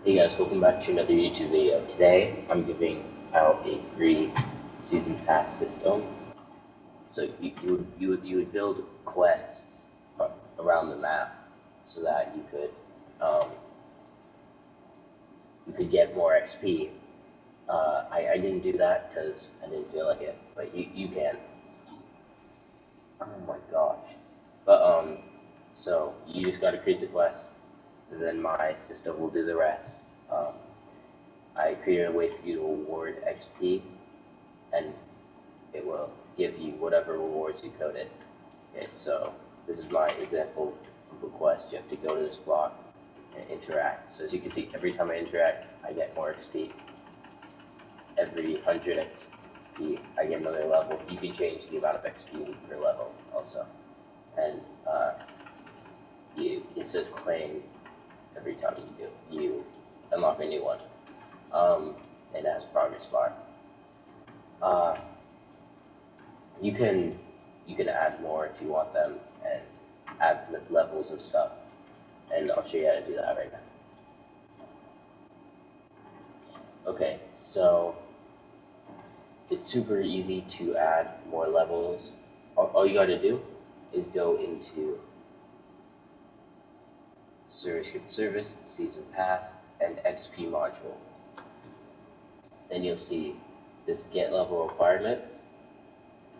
Hey guys, welcome back to another YouTube video. Today, I'm giving out a free season pass system. So you would build quests around the map so that um, you could get more XP. I didn't do that because I didn't feel like it, but you can. Oh my gosh! But so you just got to create the quests, and then my system will do the rest. I created a way for you to award XP, and it will give you whatever rewards you coded. Okay, so this is my example of a quest. You have to go to this block and interact. So as you can see, every time I interact, I get more XP. Every 100 XP, I get another level. You can change the amount of XP per level also. And it says claim every time you unlock a new one. And it has progress bar. Uh, you can add more if you want them and add levels and stuff. And I'll show you how to do that right now. Okay, so it's super easy to add more levels. All you gotta do is go into service, season pass, and XP module. Then you'll see this get level requirements,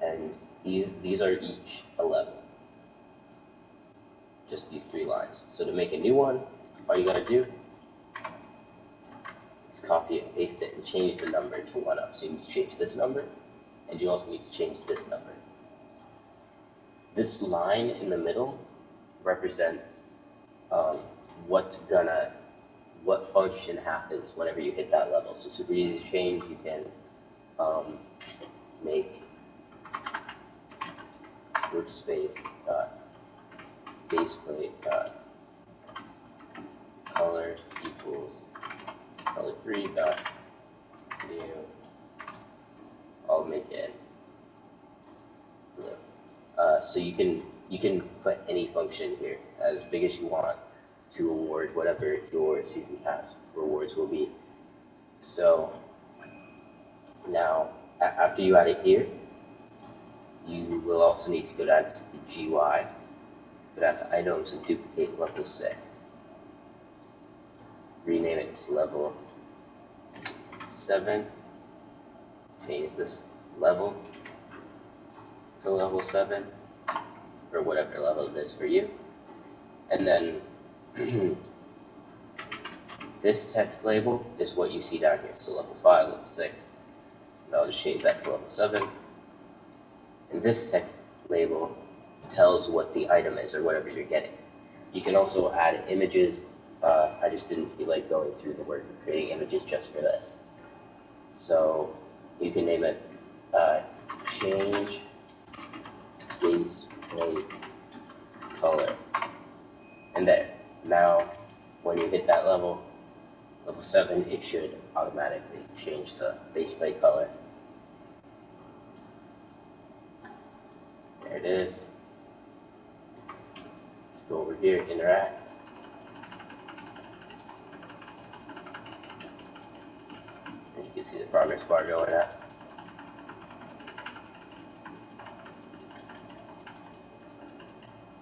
and these are each a level. Just these 3 lines. So to make a new one, all you gotta do is copy it and paste it and change the number to 1 up. So you need to change this number, and you also need to change this number. This line in the middle represents what function happens whenever you hit that level. So super easy to change. You can make workspace baseplate color equals color3 new. I'll make it blue. So you can put any function here as big as you want to award whatever your season pass rewards will be. So now after you add it here, you will also need to go down to the GUI, go down to items and duplicate level 6. Rename it to level 7. Change this level to level 7, or whatever level it is for you. And then this text label is what you see down here. So level 5, level 6. And I'll just change that to level 7. And this text label tells what the item is or whatever you're getting. You can also add images. I just didn't feel like going through the work of creating images just for this. So you can name it change base plate color. And there. Now, when you hit that level 7, it should automatically change the base plate color. There it is. Go over here, interact. And you can see the progress bar going up.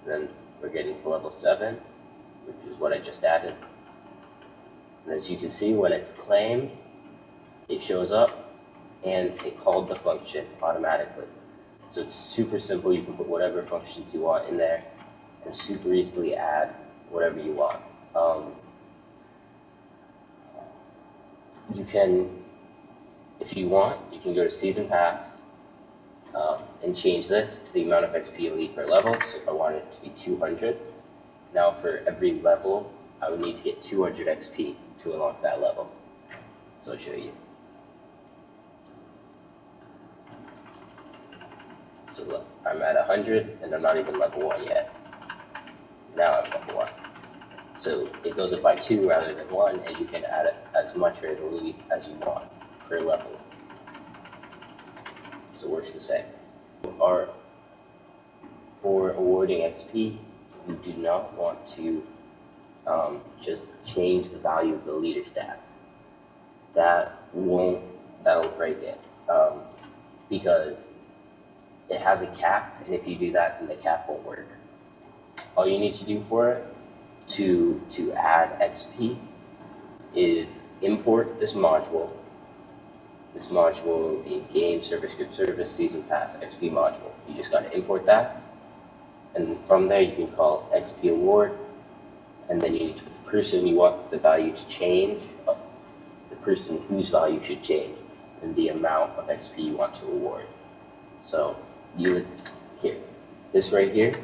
Then we're getting to level 7, which is what I just added. And as you can see, when it's claimed, it shows up and it called the function automatically. So it's super simple. You can put whatever functions you want in there and super easily add whatever you want. You can, if you want, you can go to season pass and change this to the amount of XP you need per level. So if I want it to be 200, now for every level, I would need to get 200 XP to unlock that level. So I'll show you. So look, I'm at 100 and I'm not even level 1 yet. Now I'm level 1. So it goes up by 2 rather than 1, and you can add it as much or as little as you want per level. So it works the same. For awarding XP, you do not want to just change the value of the leader stats. That'll break it, because it has a cap, and if you do that, then the cap won't work. All you need to do for it to add XP is import this module. This module will be game server script service season pass XP module. You just got to import that, and from there you can call XP award, and then you need to put the person you want the value to change, the person whose value should change, and the amount of XP you want to award. So you would here, this right here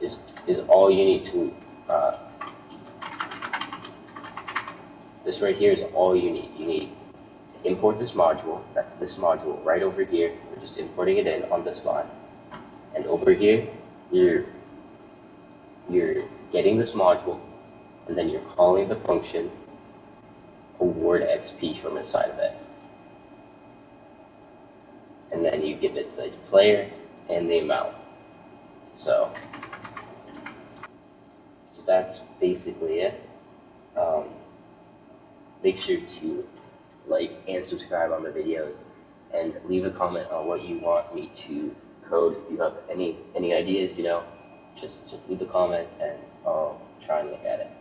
is all you need to. This right here is all you need. You need to import this module. That's this module right over here. We're just importing it in on this line. And over here, you're getting this module, and then you're calling the function award XP from inside of it. And then you give it the player and the amount. So that's basically it. Make sure to like and subscribe on the videos, and leave a comment on what you want me to code. If you have any ideas, just leave a comment, and I'll try and look at it.